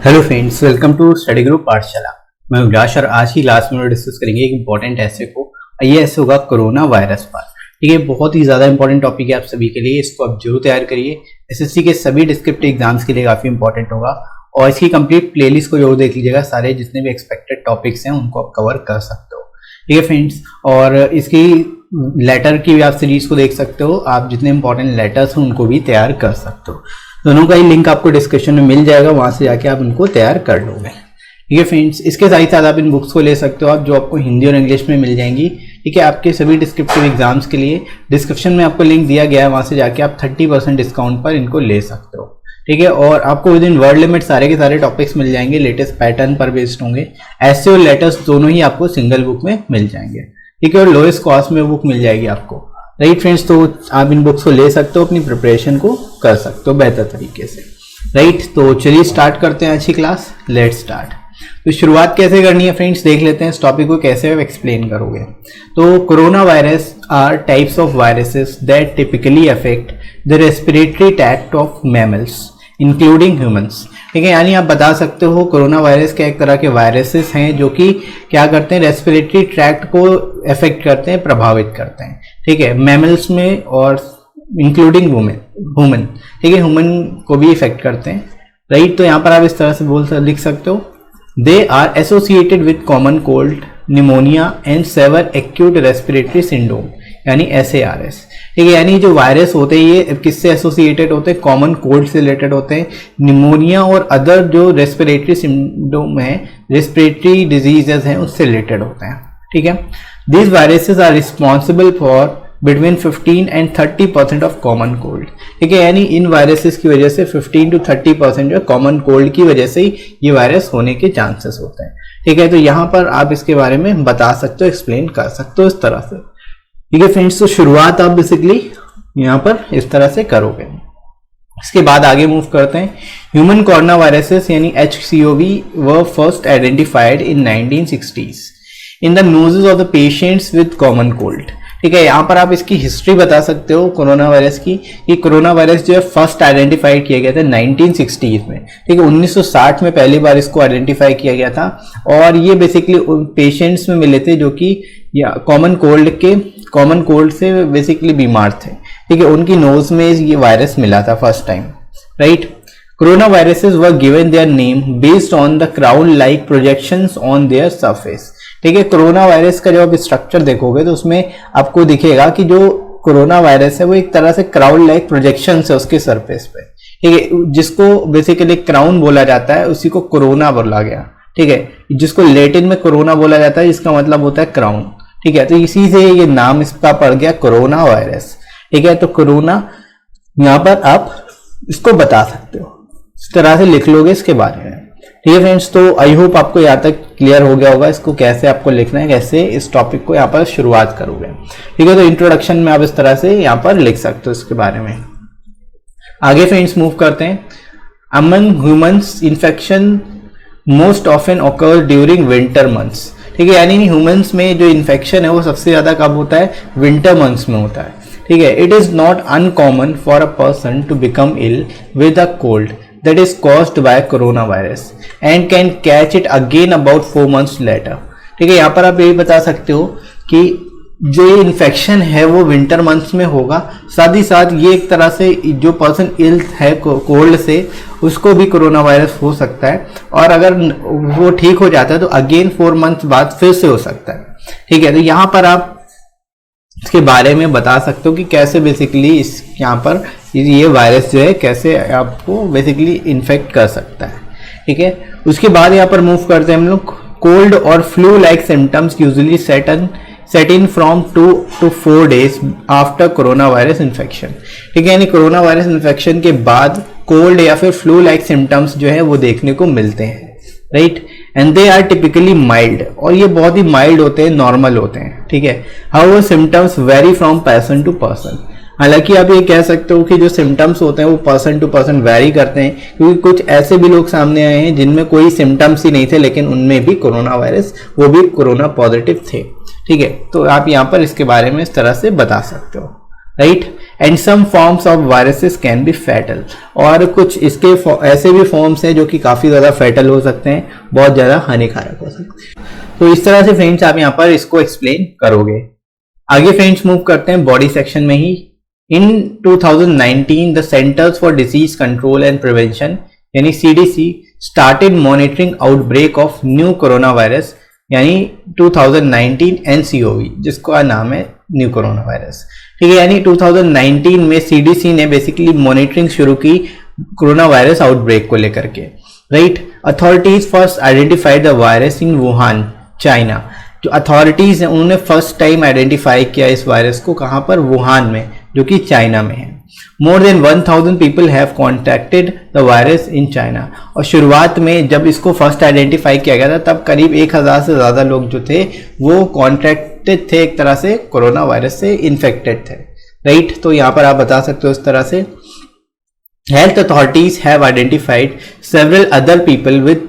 Hello friends, welcome to study group Pathshala. मैं विलास और आज की क्लास में डिस्कस करेंगे एक इंपॉर्टेंट ऐसे को। ये ऐसे होगा कोरोना वायरस पर। ठीक है, बहुत ही ज़्यादा इंपॉर्टेंट टॉपिक है आप सभी के लिए। इसको आप जरूर तैयार करिए। एसएससी के सभी डिस्क्रिप्टिव एग्जाम्स के लिए काफ़ी इंपॉर्टेंट होगा और इसकी कंप्लीट प्लेलिस्ट को जरूर देख लीजिएगा। सारे जितने भी एक्सपेक्टेड टॉपिक्स हैं उनको आप कवर कर सकते हो। ठीक है फ्रेंड्स, और इसकी लेटर की भी आप सीरीज को देख सकते हो। आप जितने इंपॉर्टेंट लेटर्स हैं उनको भी तैयार कर सकते हो। दोनों का ही लिंक आपको डिस्क्रिप्शन में मिल जाएगा, वहां से जाके आप उनको तैयार कर लोगे। ठीक है फ्रेंड्स, इसके साथ साथ आप इन बुक्स को ले सकते हो आप, जो आपको हिंदी और इंग्लिश में मिल जाएंगी। ठीक है, आपके सभी डिस्क्रिप्टिव एग्जाम्स के लिए डिस्क्रिप्शन में आपको लिंक दिया गया है, वहां से जाके आप 30% डिस्काउंट पर इनको ले सकते हो। ठीक है, और आपको विद इन वर्ड लिमिट सारे के सारे टॉपिक्स मिल जाएंगे, लेटेस्ट पैटर्न पर बेस्ड होंगे। ऐसे और लेटेस्ट दोनों ही आपको सिंगल बुक में मिल जाएंगे। ठीक है, और लोएस्ट कॉस्ट में बुक मिल जाएगी आपको। राइट फ्रेंड्स, तो आप इन बुक्स को ले सकते हो, अपनी प्रिपरेशन को कर सकते हो बेहतर तरीके से। राइट, तो चलिए स्टार्ट करते हैं अच्छी क्लास। Let's start. तो शुरुआत कैसे करनी है फ्रेंड्स, देख लेते हैं इस टॉपिक को कैसे आप एक्सप्लेन करोगे। तो corona virus are types of viruses that typically affect the respiratory tract of mammals including humans. ठीक है, यानी आप बता सकते हो कोरोना वायरस के एक तरह के वायरसेस हैं जो कि क्या करते हैं, रेस्पिरेटरी ट्रैक्ट को अफेक्ट करते हैं, प्रभावित करते हैं। ठीक है, मैमल्स में और इंक्लूडिंग ह्यूमन। ठीक है, ह्यूमन को भी इफेक्ट करते हैं। राइट, तो यहाँ पर आप इस तरह से लिख सकते हो, they are associated with common cold, pneumonia and severe acute respiratory syndrome, यानी SARS। ठीक है, यानी जो वायरस होते हैं ये किससे एसोसिएटेड होते हैं, कॉमन कोल्ड से रिलेटेड होते हैं। निमोनिया और अदर जो रेस्पिरेटरी सिंड्रोम है, रेस्पिरेटरी डिजीजेज हैं, उससे रिलेटेड होते हैं। ठीक है, these viruses are responsible for between 15 and 30% of common cold. ठीक है, यानी इन वायरसेस की वजह से 15 to 30% जो कॉमन कोल्ड की वजह से ही ये वायरस होने के चांसेस होते हैं। ठीक है, तो यहाँ पर आप इसके बारे में बता सकते हो, एक्सप्लेन कर सकते हो इस तरह से। ठीक है फ्रेंड्स, तो शुरुआत आप बेसिकली यहाँ पर इस तरह से करोगे। इसके बाद आगे मूव करते हैं। ह्यूमन कोरोना वायरसेस यानी HCOV were first identified in 1960s in the noses of the patients with common cold. ठीक है, यहाँ पर आप इसकी हिस्ट्री बता सकते हो कोरोना वायरस की, कि कोरोना वायरस जो है फर्स्ट आइडेंटिफाइड किया गया था 1960s में। ठीक है, 1960 में पहली बार इसको आइडेंटिफाई किया गया था और ये बेसिकली पेशेंट्स में मिले थे जो कि कॉमन कोल्ड से बेसिकली बीमार थे। ठीक है, उनकी नोज में ये वायरस मिला था first time. Right, corona viruses were given their name based on the crown like projections on their surface. ठीक है, कोरोना वायरस का जब आप स्ट्रक्चर देखोगे तो उसमें आपको दिखेगा कि जो कोरोना वायरस है वो एक तरह से क्राउन लाइक प्रोजेक्शन है उसके सरफेस पे। ठीक है, जिसको बेसिकली क्राउन बोला जाता है, उसी को कोरोना बोला गया। ठीक है, जिसको लैटिन में कोरोना बोला जाता है, जिसका मतलब होता है क्राउन। ठीक है, तो इसी से ये नाम इसका पड़ गया कोरोना वायरस। ठीक है, तो कोरोना यहाँ पर आप इसको बता सकते हो, इस तरह से लिख लोगे इसके बारे में। ठीक है फ्रेंड्स, तो आई होप आपको यहाँ तक क्लियर हो गया होगा इसको कैसे आपको लिखना है, कैसे इस टॉपिक को यहाँ पर शुरुआत करोगे। ठीक है, तो इंट्रोडक्शन में आप इस तरह से यहाँ पर लिख सकते हो इसके बारे में। आगे फ्रेंड्स मूव करते हैं। Among humans infection most often occur during winter months. ठीक है, यानी ह्यूमंस में जो इन्फेक्शन है वो सबसे ज्यादा कब होता है, विंटर मंथ्स में होता है। ठीक है, it is not uncommon for a person to become ill with a cold that is caused by coronavirus and can catch it again about 4 months later। ठीक है, यहाँ पर आप यही बता सकते हो कि जो ये इन्फेक्शन है वो विंटर मंथ्स में होगा, साथ ही साथ ये एक तरह से जो पर्सन इल है कोल्ड से उसको भी कोरोना वायरस हो सकता है, और अगर वो ठीक हो जाता है तो अगेन 4 मंथ्स बाद फिर से हो सकता है। ठीक है, तो यहाँ पर आप इसके बारे में बता सकते हो कि कैसे बेसिकली इस यहाँ पर ये वायरस जो है कैसे आपको बेसिकली इन्फेक्ट कर सकता है। ठीक है, उसके बाद यहाँ पर मूव करते हैं हम लोग। कोल्ड और flu like symptoms usually set in from 2 to 4 days after corona virus infection. ठीक है, यानी कोरोना वायरस इन्फेक्शन के बाद कोल्ड या फिर फ्लू लाइक सिम्टम्स जो है वो देखने को मिलते हैं। Right, and they are typically mild, और ये बहुत ही माइल्ड होते हैं, नॉर्मल होते हैं। ठीक है, however symptoms vary from person to person. हालांकि आप ये कह सकते हो कि जो सिम्टम्स होते हैं वो पर्सन टू पर्सन वेरी करते हैं, क्योंकि कुछ ऐसे भी लोग सामने आए हैं जिनमें कोई सिम्टम्स ही नहीं थे लेकिन उनमें भी कोरोना वायरस, वो भी कोरोना पॉजिटिव थे। ठीक है, तो आप यहाँ पर इसके बारे में इस तरह से बता सकते हो। Right. And some forms of viruses can be fatal, और कुछ इसके ऐसे भी फॉर्म्स हैं जो कि काफ़ी ज़्यादा फैटल हो सकते हैं, बहुत ज़्यादा हानिकारक हो सकते हैं। तो इस तरह से फ्रेंड्स आप यहाँ पर इसको एक्सप्लेन करोगे। आगे फ्रेंड्स मूव करते हैं बॉडी सेक्शन में ही। इन 2019 the centres for disease control and prevention यानी CDC started monitoring outbreak of new corona virus यानी 2019 NCOV, जिसका नाम है न्यू कोरोना वायरस। ठीक है, यानी 2019 में CDC ने बेसिकली मॉनिटरिंग शुरू की कोरोना वायरस आउटब्रेक को लेकर के। Right, authorities first identified the virus in Wuhan, China. जो अथॉरिटीज हैं उन्होंने फर्स्ट टाइम आइडेंटिफाई किया इस वायरस को, कहां पर? वुहान में, जो कि चाइना में है। More than 1000 people have contacted the virus in China, और शुरुआत में जब इसको फर्स्ट आइडेंटिफाई किया गया था तब करीब 1000 से ज़्यादा लोग जो थे वो कॉन्टैक्टेड थे, एक तरह से कोरोना वायरस से इन्फेक्टेड थे। राइट, तो यहाँ पर आप बता सकते हो इस तरह से health authorities have identified several other people with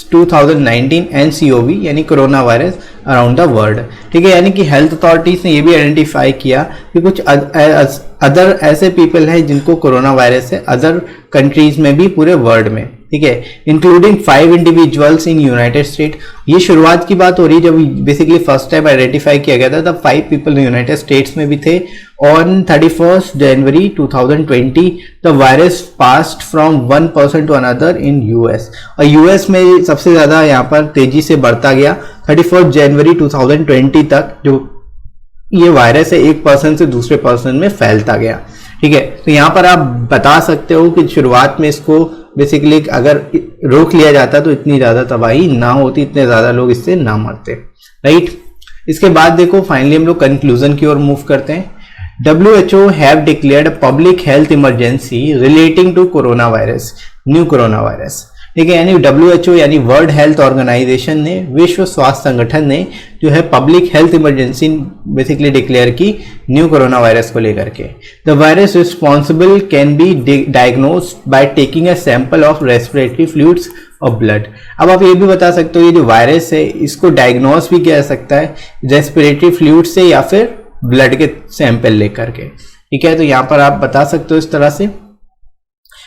2019 NCOV यानी corona virus around the world. ठीक है, यानी कि हेल्थ अथॉरिटीज ने ये भी आइडेंटिफाई किया कि कुछ अदर ऐसे पीपल हैं जिनको कोरोना वायरस है अदर कंट्रीज में भी, पूरे वर्ल्ड में। ठीक है, including 5 individuals in United state. ये शुरुआत की बात हो रही है, जब बेसिकली फर्स्ट टाइम आइडेंटिफाई किया गया था तब 5 पीपल यूनाइटेड स्टेट्स में भी थे। On 31 January 2020 the virus passed from one person to another in US, और US में सबसे ज़्यादा यहाँ पर तेजी से बढ़ता गया। 31 जनवरी 2020 तक जो ये वायरस है एक पर्सन से दूसरे पर्सन में फैलता गया। ठीक है, तो यहाँ पर आप बता सकते हो कि शुरुआत में इसको बेसिकली अगर रोक लिया जाता तो इतनी ज़्यादा तबाही ना होती, इतने ज़्यादा लोग इससे ना मरते। राइट, इसके बाद देखो फाइनली हम लोग कंक्लूजन की ओर मूव करते हैं। WHO have declared a public health emergency relating to corona virus, new corona virus. ठीक है, यानी WHO यानी वर्ल्ड हेल्थ ऑर्गेनाइजेशन ने, विश्व स्वास्थ्य संगठन ने जो है public health emergency basically declare की न्यू कोरोना वायरस को लेकर के। The virus responsible can be diagnosed by taking a sample of respiratory fluids और ब्लड। अब आप ये भी बता सकते हो ये जो वायरस है इसको डायग्नोस भी किया जा सकता है रेस्पिरेटरी फ्लूइड से या फिर ब्लड के सैंपल लेकर के। ठीक है, तो यहाँ पर आप बता सकते हो इस तरह से।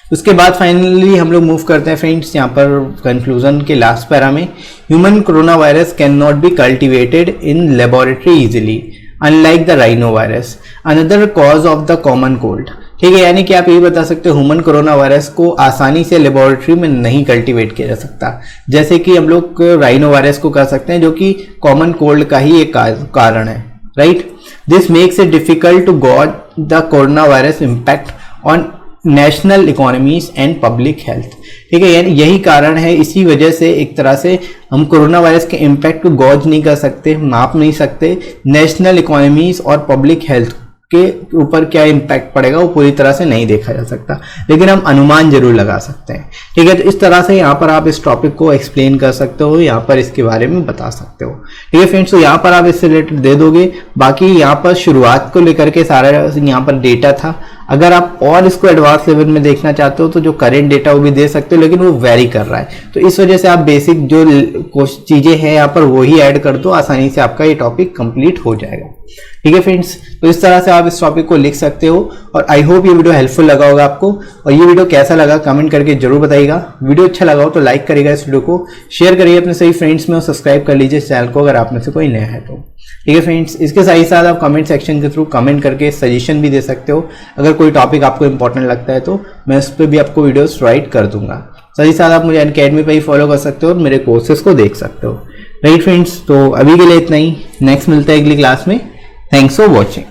उसके बाद फाइनली हम लोग मूव करते हैं फ्रेंड्स यहाँ पर कंक्लूजन के लास्ट पैरा में। Human corona virus can not be cultivated in laboratory easily unlike the rhino virus, another cause of the common cold. ठीक है, यानी कि आप ये बता सकते हो ह्यूमन कोरोना वायरस को आसानी से लेबोरेटरी में नहीं कल्टीवेट किया जा सकता, जैसे कि हम लोग राइनो वायरस को कर सकते हैं, जो कि कॉमन कोल्ड का ही एक कारण है। Right, this makes it difficult to gauge the corona virus impact on national economies and public health. ठीक है, यानी यही कारण है, इसी वजह से एक तरह से हम कोरोना वायरस के इम्पैक्ट को गॉज नहीं कर सकते, माप नहीं सकते। नेशनल इकोनॉमीज और पब्लिक हेल्थ के ऊपर क्या इम्पैक्ट पड़ेगा वो पूरी तरह से नहीं देखा जा सकता, लेकिन हम अनुमान जरूर लगा सकते हैं। ठीक है, तो इस तरह से यहाँ पर आप इस टॉपिक को एक्सप्लेन कर सकते हो, यहाँ पर इसके बारे में बता सकते हो। ठीक है फ्रेंड्स, तो यहाँ पर आप इससे रिलेटेड दे दोगे। बाकी यहाँ पर शुरुआत को लेकर के सारा यहाँ पर डेटा था। अगर आप और इसको एडवांस लेवल में देखना चाहते हो तो जो करेंट डेटा वो भी दे सकते हो, लेकिन वो वेरी कर रहा है, तो इस वजह से आप बेसिक जो चीजें हैं यहाँ पर वही ऐड कर दो, आसानी से आपका ये टॉपिक कंप्लीट हो जाएगा। ठीक है फ्रेंड्स, तो इस तरह से आप इस टॉपिक को लिख सकते हो। और आई होप ये वीडियो हेल्पफुल लगा होगा आपको, और ये वीडियो कैसा लगा कमेंट करके जरूर बताइएगा। वीडियो अच्छा लगा हो तो लाइक करिएगा, इस वीडियो को शेयर करिए अपने सभी फ्रेंड्स में, और सब्सक्राइब कर लीजिए इस चैनल को अगर आप में से कोई नया है तो। ठीक है फ्रेंड्स, इसके साथ ही साथ आप कमेंट सेक्शन के थ्रू कमेंट करके सजेशन भी दे सकते हो। अगर कोई टॉपिक आपको इंपॉर्टेंट लगता है तो मैं उस पर भी आपको वीडियोस राइट कर दूंगा। साथ ही साथ आप मुझे अनअकैडमी पे ही फॉलो कर सकते हो और मेरे कोर्सेज को देख सकते हो। राइट फ्रेंड्स, तो अभी के लिए इतना ही, नेक्स्ट मिलता है अगली क्लास में। Thanks for watching.